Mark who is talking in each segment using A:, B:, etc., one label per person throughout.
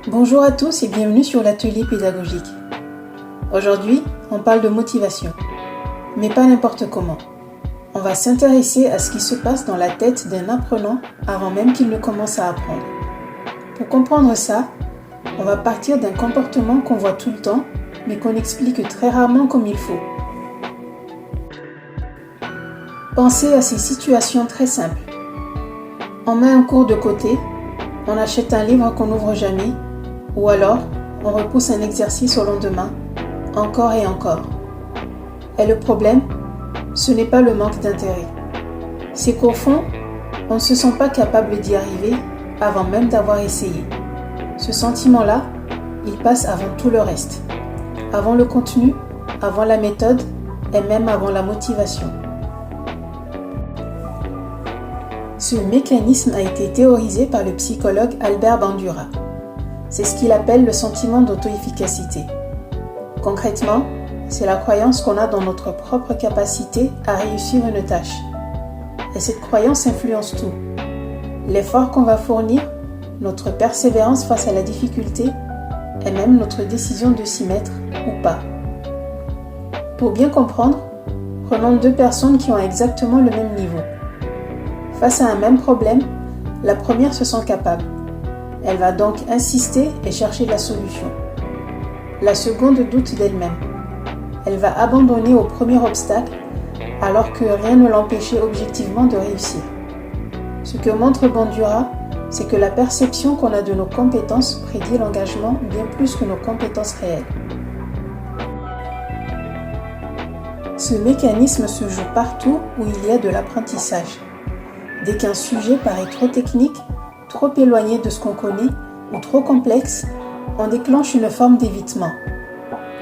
A: Bonjour à tous et bienvenue sur l'atelier pédagogique. Aujourd'hui, on parle de motivation, mais pas n'importe comment. On va s'intéresser à ce qui se passe dans la tête d'un apprenant avant même qu'il ne commence à apprendre. Pour comprendre ça, on va partir d'un comportement qu'on voit tout le temps, mais qu'on explique très rarement comme il faut. Pensez à ces situations très simples. On met un cours de côté, on achète un livre qu'on n'ouvre jamais, ou alors on repousse un exercice au lendemain, encore et encore. Et le problème, ce n'est pas le manque d'intérêt. C'est qu'au fond, on ne se sent pas capable d'y arriver avant même d'avoir essayé. Ce sentiment-là, il passe avant tout le reste. Avant le contenu, avant la méthode et même avant la motivation. Ce mécanisme a été théorisé par le psychologue Albert Bandura. C'est ce qu'il appelle le sentiment d'auto-efficacité. Concrètement, c'est la croyance qu'on a dans notre propre capacité à réussir une tâche. Et cette croyance influence tout. L'effort qu'on va fournir, notre persévérance face à la difficulté et même notre décision de s'y mettre ou pas. Pour bien comprendre, prenons deux personnes qui ont exactement le même niveau. Face à un même problème, la première se sent capable. Elle va donc insister et chercher la solution. La seconde doute d'elle-même. Elle va abandonner au premier obstacle alors que rien ne l'empêchait objectivement de réussir. Ce que montre Bandura, c'est que la perception qu'on a de nos compétences prédit l'engagement bien plus que nos compétences réelles. Ce mécanisme se joue partout où il y a de l'apprentissage. Dès qu'un sujet paraît trop technique, trop éloigné de ce qu'on connaît ou trop complexe, on déclenche une forme d'évitement.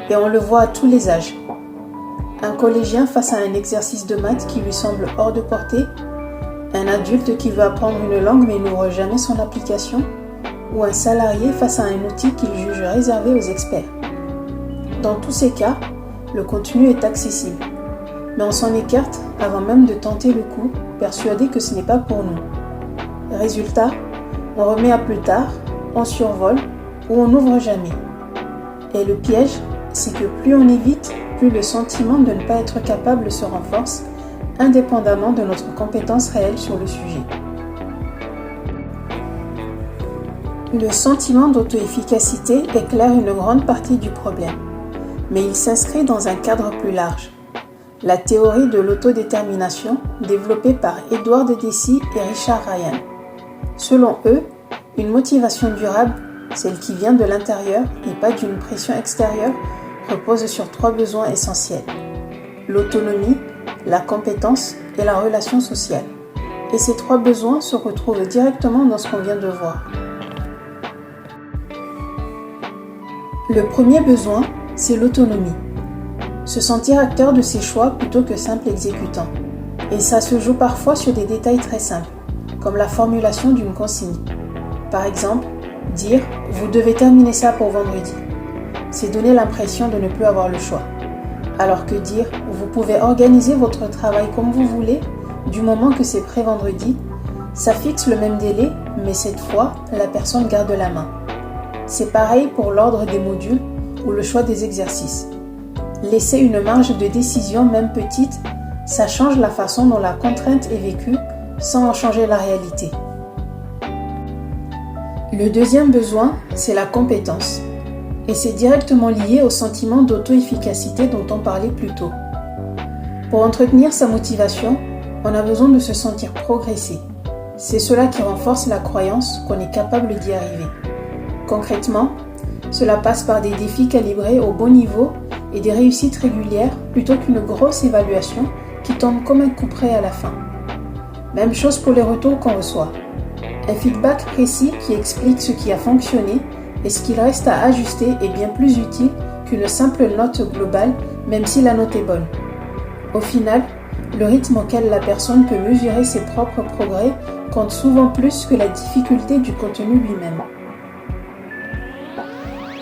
A: Et on le voit à tous les âges. Un collégien face à un exercice de maths qui lui semble hors de portée, un adulte qui veut apprendre une langue mais n'ouvre jamais son application, ou un salarié face à un outil qu'il juge réservé aux experts. Dans tous ces cas, le contenu est accessible, mais on s'en écarte avant même de tenter le coup, persuadé que ce n'est pas pour nous. Résultat, on remet à plus tard, on survole ou on n'ouvre jamais. Et le piège, c'est que plus on évite, plus le sentiment de ne pas être capable se renforce, indépendamment de notre compétence réelle sur le sujet. Le sentiment d'auto-efficacité éclaire une grande partie du problème, mais il s'inscrit dans un cadre plus large. La théorie de l'autodétermination développée par Edward Deci et Richard Ryan. Selon eux, une motivation durable, celle qui vient de l'intérieur et pas d'une pression extérieure, repose sur trois besoins essentiels. L'autonomie, la compétence et la relation sociale. Et ces trois besoins se retrouvent directement dans ce qu'on vient de voir. Le premier besoin, c'est l'autonomie. Se sentir acteur de ses choix plutôt que simple exécutant. Et ça se joue parfois sur des détails très simples, comme la formulation d'une consigne. Par exemple, dire « vous devez terminer ça pour vendredi ». C'est donner l'impression de ne plus avoir le choix. Alors que dire « vous pouvez organiser votre travail comme vous voulez, du moment que c'est prêt vendredi », ça fixe le même délai, mais cette fois, la personne garde la main. C'est pareil pour l'ordre des modules ou le choix des exercices. Laisser une marge de décision, même petite, ça change la façon dont la contrainte est vécue sans en changer la réalité. Le deuxième besoin, c'est la compétence. Et c'est directement lié au sentiment d'auto-efficacité dont on parlait plus tôt. Pour entretenir sa motivation, on a besoin de se sentir progresser. C'est cela qui renforce la croyance qu'on est capable d'y arriver. Concrètement, cela passe par des défis calibrés au bon niveau et des réussites régulières plutôt qu'une grosse évaluation qui tombe comme un coup près à la fin. Même chose pour les retours qu'on reçoit. Un feedback précis qui explique ce qui a fonctionné et ce qu'il reste à ajuster est bien plus utile qu'une simple note globale, même si la note est bonne. Au final, le rythme auquel la personne peut mesurer ses propres progrès compte souvent plus que la difficulté du contenu lui-même.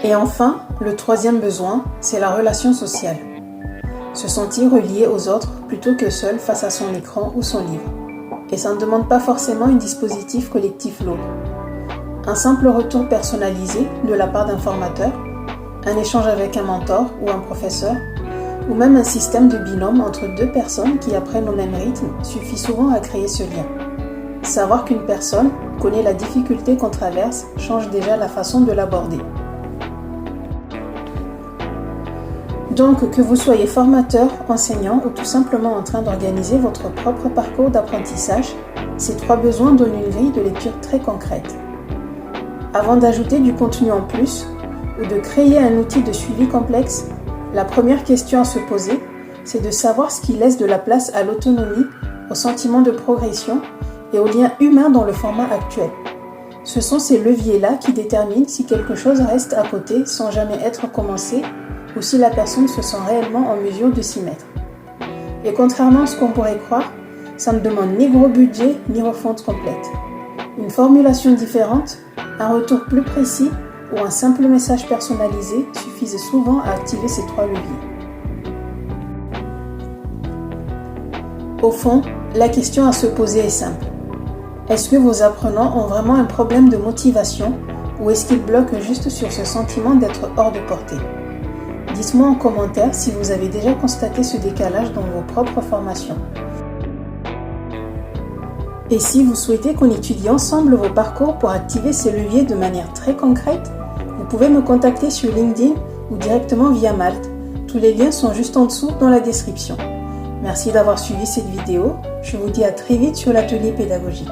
A: Et enfin, le troisième besoin, c'est la relation sociale. Se sentir relié aux autres plutôt que seul face à son écran ou son livre. Et ça ne demande pas forcément un dispositif collectif lourd. Un simple retour personnalisé de la part d'un formateur, un échange avec un mentor ou un professeur, ou même un système de binôme entre deux personnes qui apprennent au même rythme suffit souvent à créer ce lien. Savoir qu'une personne connaît la difficulté qu'on traverse change déjà la façon de l'aborder. Donc, que vous soyez formateur, enseignant ou tout simplement en train d'organiser votre propre parcours d'apprentissage, ces 3 besoins donnent une grille de lecture très concrète. Avant d'ajouter du contenu en plus ou de créer un outil de suivi complexe, la première question à se poser, c'est de savoir ce qui laisse de la place à l'autonomie, au sentiment de progression et au lien humain dans le format actuel. Ce sont ces leviers-là qui déterminent si quelque chose reste à côté sans jamais être commencé ou si la personne se sent réellement en mesure de s'y mettre. Et contrairement à ce qu'on pourrait croire, ça ne demande ni gros budget ni refonte complète. Une formulation différente, un retour plus précis ou un simple message personnalisé suffisent souvent à activer ces 3 leviers. Au fond, la question à se poser est simple. Est-ce que vos apprenants ont vraiment un problème de motivation ou est-ce qu'ils bloquent juste sur ce sentiment d'être hors de portée ? Dites-moi en commentaire si vous avez déjà constaté ce décalage dans vos propres formations. Et si vous souhaitez qu'on étudie ensemble vos parcours pour activer ces leviers de manière très concrète, vous pouvez me contacter sur LinkedIn ou directement via Malte. Tous les liens sont juste en dessous dans la description. Merci d'avoir suivi cette vidéo. Je vous dis à très vite sur l'atelier pédagogique.